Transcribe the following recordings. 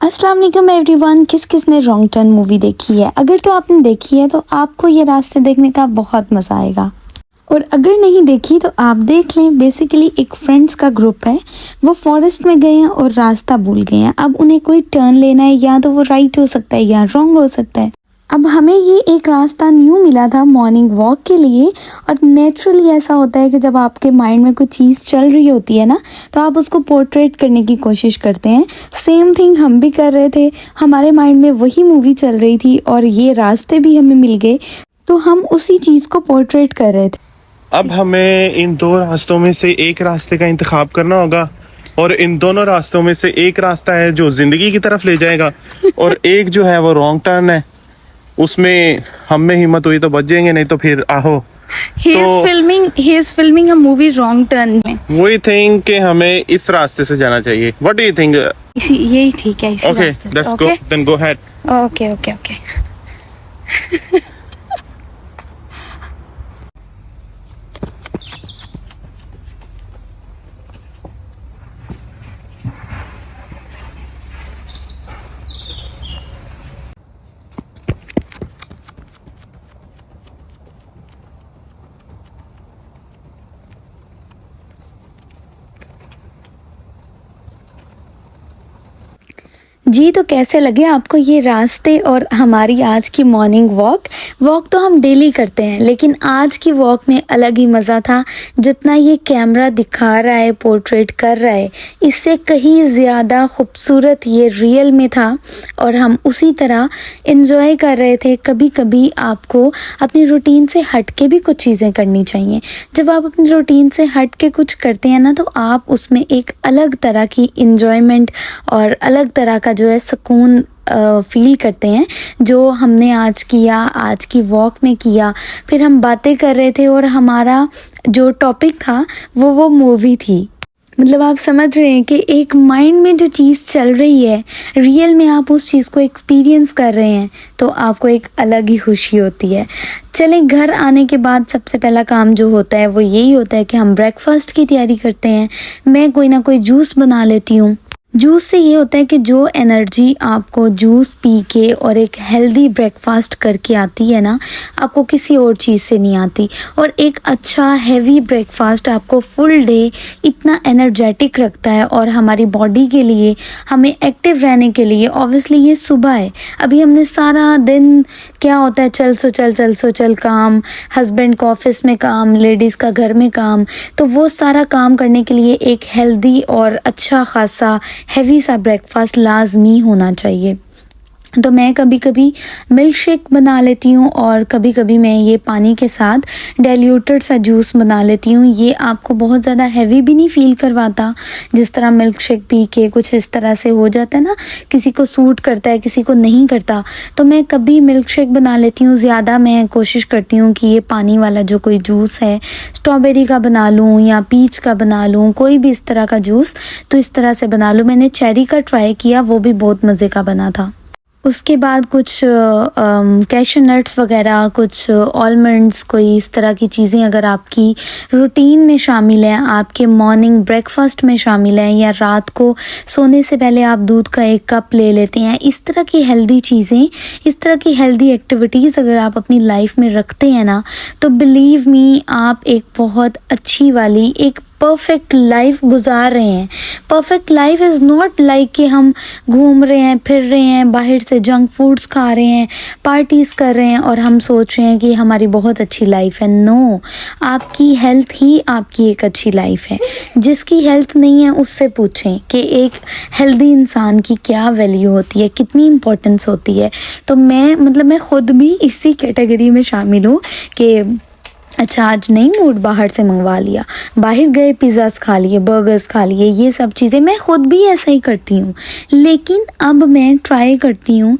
अस्सलाम वालेकुम एवरीवन। किस किस ने रॉन्ग टर्न मूवी देखी है? अगर तो आपने देखी है तो आपको ये रास्ते देखने का बहुत मज़ा आएगा, और अगर नहीं देखी तो आप देख लें। बेसिकली एक फ्रेंड्स का ग्रुप है, वो फॉरेस्ट में गए हैं और रास्ता भूल गए हैं। अब उन्हें कोई टर्न लेना है, या तो वो राइट हो सकता है या रॉन्ग हो सकता है। अब हमें ये एक रास्ता न्यू मिला था मॉर्निंग वॉक के लिए, और नेचुरली ऐसा होता है कि जब आपके माइंड में कुछ चीज़ चल रही होती है ना, तो आप उसको पोर्ट्रेट करने की कोशिश करते हैं। सेम थिंग हम भी कर रहे थे, हमारे माइंड में वही मूवी चल रही थी और ये रास्ते भी हमें मिल गए, तो हम उसी चीज़ को पोर्ट्रेट कर रहे थे। अब हमें इन दो रास्तों में से एक रास्ते का इंतखाब करना होगा, और इन दोनों रास्तों में से एक रास्ता है जो जिंदगी की तरफ ले जाएगा, और एक जो है वो रॉन्ग टर्न है। उसमें हम में हिम्मत हुई तो बच जाएंगे, नहीं तो फिर आहो। He is filming a movie wrong turn में। वही थिंक कि हमें इस रास्ते से जाना चाहिए। What do you think? यही ठीक है। Okay, let's go, then go ahead. Okay okay okay. जी, तो कैसे लगे आपको ये रास्ते और हमारी आज की मॉर्निंग वॉक तो हम डेली करते हैं, लेकिन आज की वॉक में अलग ही मज़ा था। जितना ये कैमरा दिखा रहा है, पोर्ट्रेट कर रहा है, इससे कहीं ज़्यादा खूबसूरत ये रियल में था, और हम उसी तरह इन्जॉय कर रहे थे। कभी कभी आपको अपनी रूटीन से हट के भी कुछ चीज़ें करनी चाहिए। जब आप अपनी रूटीन से हट के कुछ करते हैं ना, तो आप उसमें एक अलग तरह की इन्जॉयमेंट और अलग तरह का जो है सुकून फील करते हैं, जो हमने आज किया, आज की वॉक में किया। फिर हम बातें कर रहे थे और हमारा जो टॉपिक था वो मूवी थी। मतलब आप समझ रहे हैं कि एक माइंड में जो चीज़ चल रही है, रियल में आप उस चीज़ को एक्सपीरियंस कर रहे हैं, तो आपको एक अलग ही खुशी होती है। चलें, घर आने के बाद सबसे पहला काम जो होता है वो यही होता है कि हम ब्रेकफास्ट की तैयारी करते हैं। मैं कोई ना कोई जूस बना लेती हूँ। जूस से ये होता है कि जो एनर्जी आपको जूस पी के और एक हेल्दी ब्रेकफास्ट करके आती है ना, आपको किसी और चीज़ से नहीं आती। और एक अच्छा हैवी ब्रेकफास्ट आपको फुल डे इतना एनर्जेटिक रखता है, और हमारी बॉडी के लिए, हमें एक्टिव रहने के लिए। ऑब्वियसली ये सुबह है, अभी हमने सारा दिन क्या होता है, चल सो चल काम, हस्बैंड को ऑफिस में काम, लेडीज़ का घर में काम, तो वो सारा काम करने के लिए एक हेल्दी और अच्छा खासा हैवी सा ब्रेकफास्ट लाजमी होना चाहिए। तो मैं कभी कभी मिल्क शेक बना लेती हूँ, और कभी कभी मैं ये पानी के साथ डाइल्यूटेड सा जूस बना लेती हूँ। ये आपको बहुत ज़्यादा हैवी भी नहीं फ़ील करवाता, जिस तरह मिल्क शेक पी के कुछ इस तरह से हो जाता है ना, किसी को सूट करता है, किसी को नहीं करता। तो मैं कभी मिल्क शेक बना लेती हूँ। ज़्यादा मैं कोशिश करती हूँ कि ये पानी वाला जो कोई जूस है, स्ट्रॉबेरी का बना लूँ या पीच का बना लूँ, कोई भी इस तरह का जूस, तो इस तरह से बना लूँ। मैंने चेरी का ट्राई किया, वो भी बहुत मज़े का बना था। उसके बाद कुछ कैशू नट्स वगैरह, कुछ आलमंड्स, कोई इस तरह की चीज़ें अगर आपकी रूटीन में शामिल हैं, आपके मॉर्निंग ब्रेकफास्ट में शामिल हैं, या रात को सोने से पहले आप दूध का एक कप ले लेते हैं, इस तरह की हेल्दी चीज़ें, इस तरह की हेल्दी एक्टिविटीज़ अगर आप अपनी लाइफ में रखते हैं ना, तो बिलीव मी, आप एक बहुत अच्छी वाली, एक परफेक्ट लाइफ गुजार रहे हैं। Perfect life is not like कि हम घूम रहे हैं, फिर रहे हैं, बाहर से जंक फूड्स खा रहे हैं, पार्टीज़ कर रहे हैं, और हम सोच रहे हैं कि हमारी बहुत अच्छी लाइफ है। नो, आपकी हेल्थ ही आपकी एक अच्छी लाइफ है। जिसकी हेल्थ नहीं है उससे पूछें कि एक हेल्दी इंसान की क्या वैल्यू होती है, कितनी इम्पोर्टेंस होती है। तो मैं ख़ुद भी इसी कैटेगरी में शामिल हूँ कि अच्छा, आज नहीं मूड, बाहर से मंगवा लिया, बाहर गए पिज़्ज़ास खा लिए, बर्गर्स खा लिए, ये सब चीज़ें मैं ख़ुद भी ऐसा ही करती हूँ। लेकिन अब मैं ट्राई करती हूँ,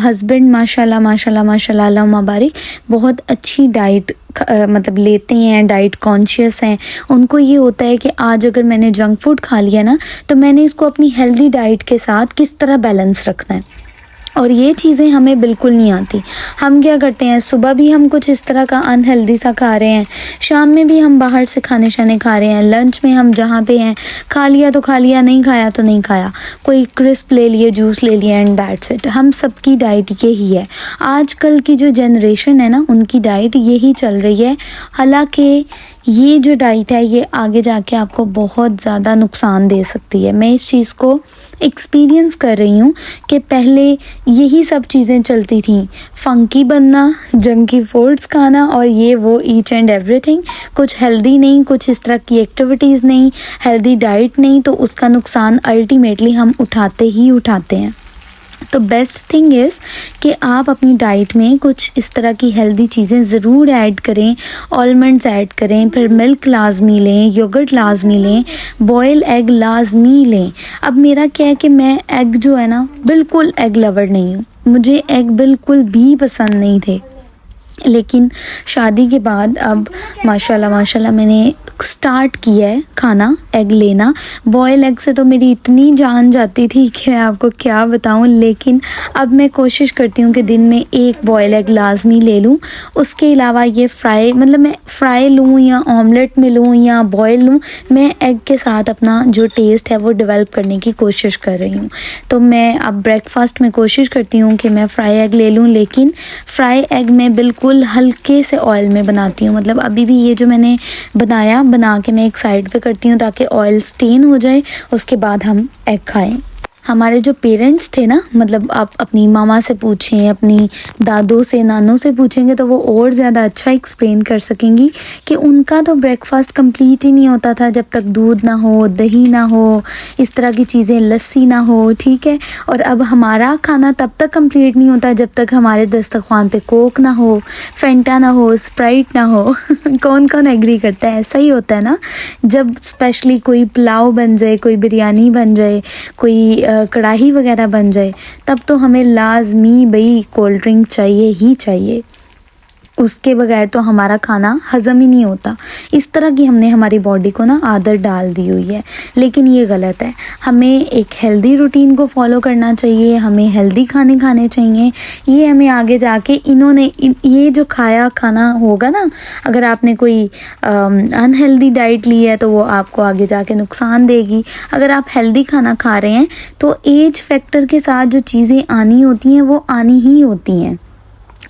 हस्बैंड माशाल्लाह अल्लाह मुबारक, बहुत अच्छी डाइट मतलब लेते हैं, डाइट कॉन्शियस हैं। उनको ये होता है कि आज अगर मैंने जंक फूड खा लिया ना, तो मैंने इसको अपनी हेल्दी डाइट के साथ किस तरह बैलेंस रखना है। और ये चीज़ें हमें बिल्कुल नहीं आती। हम क्या करते हैं, सुबह भी हम कुछ इस तरह का अनहेल्दी सा खा रहे हैं, शाम में भी हम बाहर से खाने शाने खा रहे हैं, लंच में हम जहाँ पे हैं खा लिया तो खा लिया, नहीं खाया तो नहीं खाया, कोई क्रिस्प ले लिए, जूस ले लिया एंड दैट्स इट। हम सबकी डाइट यही है। आजकल की जो जनरेशन है ना, उनकी डाइट यही चल रही है। हालांकि ये जो डाइट है ये आगे जाके आपको बहुत ज़्यादा नुकसान दे सकती है। मैं इस चीज़ को एक्सपीरियंस कर रही हूँ कि पहले यही सब चीज़ें चलती थी, फंकी बनना, जंकी फूड्स खाना और ये वो ईच एंड एवरीथिंग। कुछ हेल्दी नहीं, कुछ इस तरह की एक्टिविटीज़ नहीं, हेल्दी डाइट नहीं, तो उसका नुकसान अल्टीमेटली हम उठाते ही उठाते हैं। तो बेस्ट थिंग इज़ कि आप अपनी डाइट में कुछ इस तरह की हेल्दी चीज़ें ज़रूर ऐड करें। आलमंड्स ऐड करें, फिर मिल्क लाजमी लें, योगर्ट लाजमी लें, बॉयल एग लाजमी लें। अब मेरा क्या है कि मैं एग जो है ना, बिल्कुल एग लवर नहीं हूँ, मुझे एग बिल्कुल भी पसंद नहीं थे। लेकिन शादी के बाद अब माशाल्लाह मैंने स्टार्ट किया है खाना, एग लेना। बॉयल एग से तो मेरी इतनी जान जाती थी कि मैं आपको क्या बताऊं, लेकिन अब मैं कोशिश करती हूं कि दिन में एक बॉयल एग लाजमी ले लूं। उसके अलावा ये फ्राई, मतलब मैं फ्राई लूं या ऑमलेट में लूं या बॉयल लूं, मैं एग के साथ अपना जो टेस्ट है वो डेवलप करने की कोशिश कर रही हूँ। तो मैं अब ब्रेकफास्ट में कोशिश करती हूँ कि मैं फ्राई एग ले लूँ, लेकिन फ्राई एग मैं बिल्कुल हल्के से ऑयल में बनाती हूँ। मतलब अभी भी ये जो मैंने बना के मैं एक साइड पे करती हूँ ताकि ऑयल स्टेन हो जाए, उसके बाद हम एग खाएं। हमारे जो पेरेंट्स थे ना, मतलब आप अपनी मामा से पूछें, अपनी दादों से, नानों से पूछेंगे तो वो और ज़्यादा अच्छा एक्सप्लेन कर सकेंगी कि उनका तो ब्रेकफास्ट कंप्लीट ही नहीं होता था जब तक दूध ना हो, दही ना हो, इस तरह की चीज़ें, लस्सी ना हो, ठीक है। और अब हमारा खाना तब तक कंप्लीट नहीं होता जब तक हमारे दस्तरखान पे कोक ना हो, फेंटा ना हो, स्प्राइट ना हो। कौन कौन एग्री करता है? ऐसा ही होता है ना, जब स्पेशली कोई पुलाव बन जाए, कोई बिरयानी बन जाए, कोई कढ़ाई वगैरह बन जाए, तब तो हमें लाजमी भाई कोल्ड ड्रिंक चाहिए ही चाहिए। उसके बगैर तो हमारा खाना हज़म ही नहीं होता। इस तरह की हमने हमारी बॉडी को ना आदत डाल दी हुई है, लेकिन ये गलत है। हमें एक हेल्दी रूटीन को फॉलो करना चाहिए, हमें हेल्दी खाने चाहिए। ये हमें आगे जाके ये जो खाना होगा ना, अगर आपने कोई अनहेल्दी डाइट ली है तो वो आपको आगे जाके नुकसान देगी। अगर आप हेल्दी खाना खा रहे हैं तो एज फैक्टर के साथ जो चीज़ें आनी होती हैं वो आनी ही होती हैं।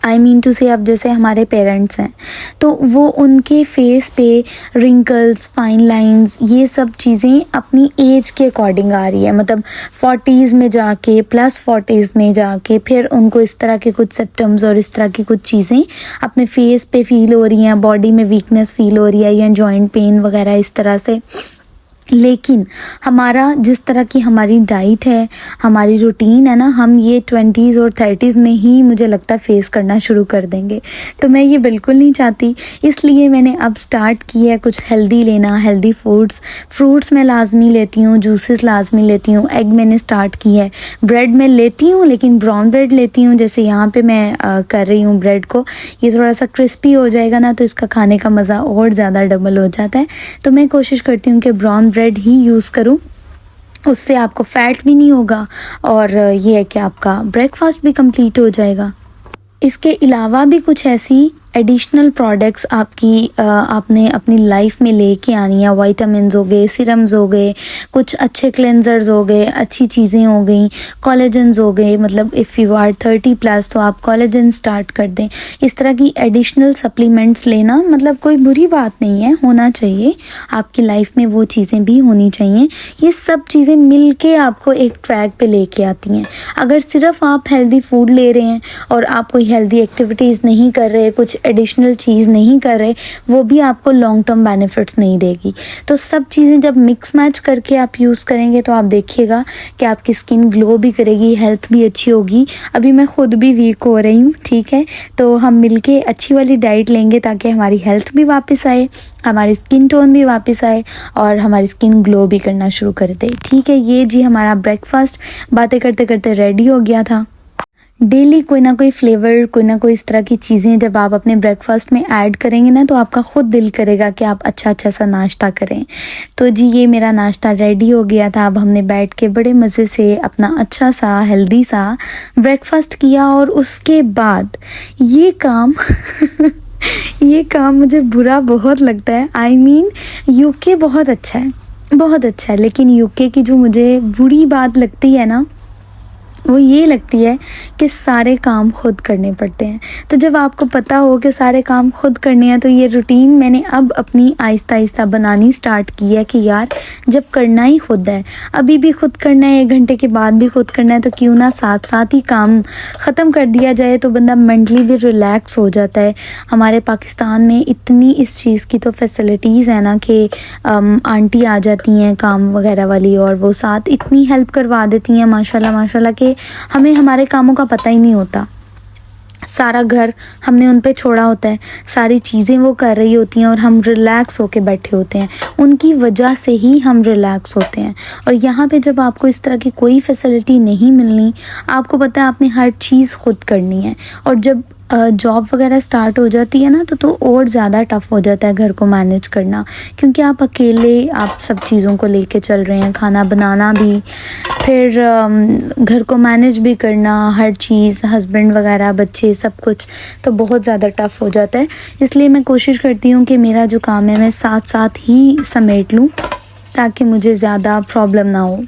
आई मीन टू से, अब जैसे हमारे पेरेंट्स हैं तो वो उनके फेस पे रिंकल्स, फाइन लाइंस, ये सब चीज़ें अपनी एज के अकॉर्डिंग आ रही है। मतलब 40s में जाके, +40s में जाके फिर उनको इस तरह के कुछ सिम्टम्स और इस तरह की कुछ चीज़ें अपने फेस पे फील हो रही हैं, बॉडी में वीकनेस फील हो रही है या जॉइंट पेन वगैरह इस तरह से। लेकिन हमारा जिस तरह की हमारी डाइट है, हमारी रूटीन है ना, हम ये 20s और 30s में ही मुझे लगता है फेस करना शुरू कर देंगे। तो मैं ये बिल्कुल नहीं चाहती, इसलिए मैंने अब स्टार्ट किया है कुछ हेल्दी लेना, हेल्दी फ्रूट्स मैं लाजमी लेती हूँ, जूसेस लाजमी लेती हूँ, एग मैंने स्टार्ट किया है, ब्रेड मैं लेती हूँ लेकिन ब्राउन ब्रेड लेती हूँ। जैसे यहाँ पे मैं कर रही हूँ ब्रेड को, ये थोड़ा सा क्रिस्पी हो जाएगा ना तो इसका खाने का मज़ा और ज़्यादा डबल हो जाता है। तो मैं कोशिश करती हूँ कि ब्राउन ब्रेड ही यूज़ करूँ, उससे आपको फैट भी नहीं होगा और ये है कि आपका ब्रेकफास्ट भी कंप्लीट हो जाएगा। इसके अलावा भी कुछ ऐसी एडिशनल प्रोडक्ट्स आपने अपनी लाइफ में लेके आनी है। विटामिन्स हो गए, सीरम्स हो गए, कुछ अच्छे क्लेंजर्स हो गए, अच्छी चीज़ें हो गई, कोलेजन्स हो गए। मतलब इफ़ यू आर 30+ तो आप कोलेजन स्टार्ट कर दें। इस तरह की एडिशनल सप्लीमेंट्स लेना मतलब कोई बुरी बात नहीं है, होना चाहिए आपकी लाइफ में, वो चीज़ें भी होनी चाहिए। ये सब चीज़ें मिल के आपको एक ट्रैक पे लेके आती हैं। अगर सिर्फ आप हेल्दी फूड ले रहे हैं और आप कोई हेल्दी एक्टिविटीज़ नहीं कर रहे, कुछ एडिशनल चीज़ नहीं कर रहे, वो भी आपको लॉन्ग टर्म बेनिफिट्स नहीं देगी। तो सब चीज़ें जब मिक्स मैच करके आप यूज़ करेंगे तो आप देखिएगा कि आपकी स्किन ग्लो भी करेगी, हेल्थ भी अच्छी होगी। अभी मैं खुद भी वीक हो रही हूँ, ठीक है, तो हम मिलके अच्छी वाली डाइट लेंगे ताकि हमारी हेल्थ भी वापस आए, हमारी स्किन टोन भी वापस आए और हमारी स्किन ग्लो भी करना शुरू कर दे। ठीक है, ये जी हमारा ब्रेकफास्ट बातें करते करते रेडी हो गया था। डेली कोई ना कोई फ्लेवर, कोई ना कोई इस तरह की चीज़ें जब आप अपने ब्रेकफास्ट में ऐड करेंगे ना, तो आपका ख़ुद दिल करेगा कि आप अच्छा सा नाश्ता करें। तो जी ये मेरा नाश्ता रेडी हो गया था। अब हमने बैठ के बड़े मज़े से अपना अच्छा सा हेल्दी सा ब्रेकफास्ट किया और उसके बाद ये काम ये काम मुझे बुरा बहुत लगता है। आई मीन यूके बहुत अच्छा है, बहुत अच्छा है, लेकिन यूके की जो मुझे बुरी बात लगती है ना, वो ये लगती है कि सारे काम खुद करने पड़ते हैं। तो जब आपको पता हो कि सारे काम खुद करने हैं, तो ये रूटीन मैंने अब अपनी आहिस्ता आहिस्ता बनानी स्टार्ट की है कि यार जब करना ही खुद है, अभी भी खुद करना है, 1 घंटे के बाद भी खुद करना है, तो क्यों ना साथ साथ ही काम ख़त्म कर दिया जाए, तो बंदा मेंटली भी रिलैक्स हो जाता है। हमारे पाकिस्तान में इतनी इस चीज़ की तो फैसिलिटीज़ है ना कि आंटी आ जाती हैं काम वगैरह वाली, और वो साथ इतनी हेल्प करवा देती हैं माशाल्लाह माशाल्लाह कि हमें हमारे कामों का पता ही नहीं होता। सारा घर हमने उन पे छोड़ा होता है, सारी चीज़ें वो कर रही होती हैं और हम रिलैक्स होके बैठे होते हैं। उनकी वजह से ही हम रिलैक्स होते हैं। और यहाँ पे जब आपको इस तरह की कोई फैसिलिटी नहीं मिलनी, आपको पता है आपने हर चीज़ खुद करनी है। और जब जॉब वगैरह स्टार्ट हो जाती है ना, तो और ज़्यादा टफ़ हो जाता है घर को मैनेज करना, क्योंकि आप अकेले आप सब चीज़ों को लेके चल रहे हैं, खाना बनाना भी, फिर घर को मैनेज भी करना, हर चीज़, हस्बैंड वगैरह, बच्चे, सब कुछ, तो बहुत ज़्यादा टफ़ हो जाता है। इसलिए मैं कोशिश करती हूँ कि मेरा जो काम है मैं साथ साथ ही समेट लूँ, ताकि मुझे ज़्यादा प्रॉब्लम ना हो।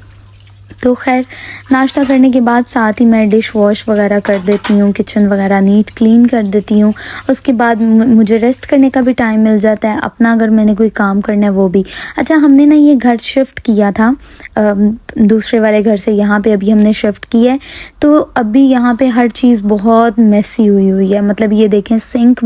तो खैर नाश्ता करने के बाद साथ ही मैं डिश वॉश वगैरह कर देती हूँ, किचन वगैरह नीट क्लीन कर देती हूँ। उसके बाद मुझे रेस्ट करने का भी टाइम मिल जाता है, अपना अगर मैंने कोई काम करना है वो भी। अच्छा, हमने ना ये घर शिफ्ट किया था दूसरे वाले घर से यहाँ पे अभी हमने शिफ्ट किया है, तो अभी यहाँ पे हर चीज़ बहुत मेसी हुई है। मतलब ये देखें, सिंक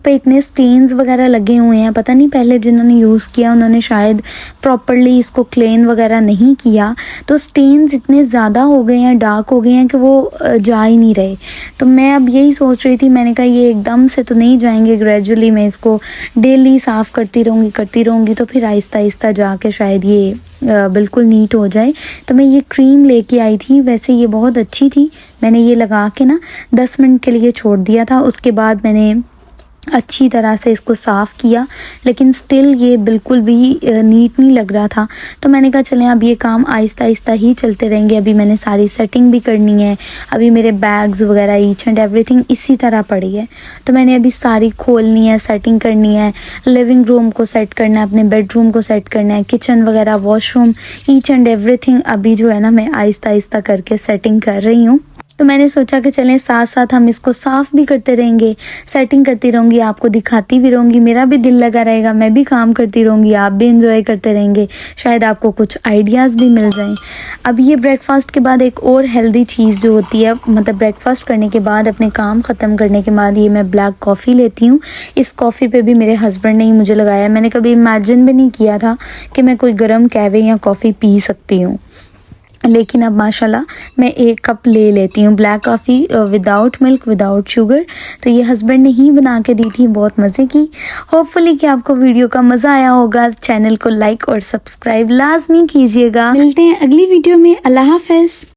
पे इतने स्टेन्स वगैरह लगे हुए हैं। पता नहीं पहले जिन्होंने यूज़ किया उन्होंने शायद प्रॉपरली इसको क्लीन वगैरह नहीं किया, तो स्टेन्स इतने ज़्यादा हो गए हैं, डार्क हो गए हैं कि वो जा ही नहीं रहे। तो मैं अब यही सोच रही थी, मैंने कहा ये एकदम से तो नहीं जाएंगे, ग्रेजुअली मैं इसको डेली साफ़ करती रहूँगी, तो फिर आहिस्ता आहिस्ता जाके शायद ये बिल्कुल नीट हो जाए। तो मैं ये क्रीम लेके आई थी, वैसे ये बहुत अच्छी थी। मैंने ये लगा के ना 10 मिनट के लिए छोड़ दिया था, उसके बाद मैंने अच्छी तरह से इसको साफ़ किया, लेकिन स्टिल ये बिल्कुल भी नीट नहीं लग रहा था। तो मैंने कहा चलें अब ये काम आहिस्ता आहिस्ता ही चलते रहेंगे। अभी मैंने सारी सेटिंग भी करनी है, अभी मेरे बैग्स वगैरह ईच एंड एवरीथिंग इसी तरह पड़ी है, तो मैंने अभी सारी खोलनी है, सेटिंग करनी है, लिविंग रूम को सेट करना है, अपने बेडरूम को सेट करना है, किचन वगैरह, वॉशरूम, ईच एंड एवरीथिंग अभी जो है ना मैं आहिस्ता आहिस्ता करके सेटिंग कर रही हूँ। तो मैंने सोचा कि चलें साथ साथ हम इसको साफ़ भी करते रहेंगे, सेटिंग करती रहूँगी, आपको दिखाती भी रहूँगी, मेरा भी दिल लगा रहेगा, मैं भी काम करती रहूँगी, आप भी इंजॉय करते रहेंगे, शायद आपको कुछ आइडियाज़ भी मिल जाएं। अब ये ब्रेकफास्ट के बाद एक और हेल्दी चीज़ जो होती है, मतलब ब्रेकफास्ट करने के बाद अपने काम ख़त्म करने के बाद ये मैं ब्लैक कॉफ़ी लेती हूँ। इस कॉफ़ी पे भी मेरे हस्बैंड ने ही मुझे लगाया, मैंने कभी इमेजिन भी नहीं किया था कि मैं कोई गर्म कहवे या कॉफ़ी पी सकती हूँ, लेकिन अब माशाल्लाह मैं 1 कप ले लेती हूँ black coffee, without milk, without sugar. तो ये हस्बैंड ने ही बना के दी थी, बहुत मज़े की। होपफुली कि आपको वीडियो का मज़ा आया होगा। चैनल को लाइक और सब्सक्राइब लाजमी कीजिएगा। मिलते हैं अगली वीडियो में। अल्लाह हाफ़िज़।